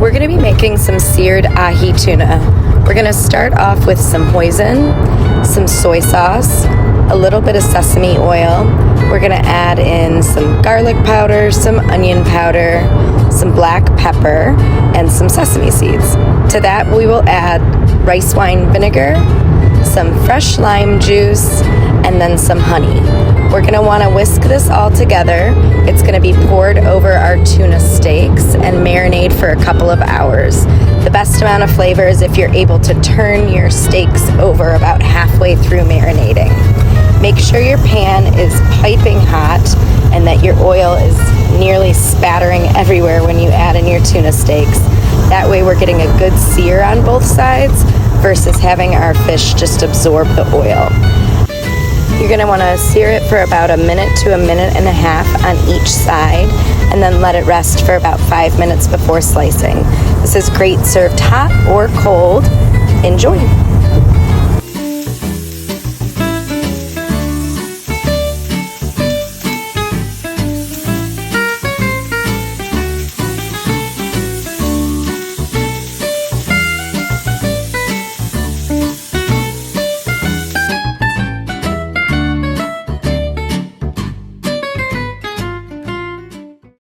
We're going to be making some seared ahi tuna. We're going to start off with some hoisin, some soy sauce, a little bit of sesame oil. We're going to add in some garlic powder, some onion powder, some black pepper, and some sesame seeds. To that we will add rice wine vinegar, some fresh lime juice, and then some honey. We're going to want to whisk this all together. It's going to be poured over our tuna steaks and marinate for a couple of hours. The best amount of flavor is if you're able to turn your steaks over about halfway through marinating. Make sure your pan is piping hot and that your oil is nearly spattering everywhere when you add in your tuna steaks. That way we're getting a good sear on both sides versus having our fish just absorb the oil. You're going to want to sear it for about a minute to a minute and a half on each side, and then let it rest for about 5 minutes before slicing. This is great served hot or cold. Enjoy!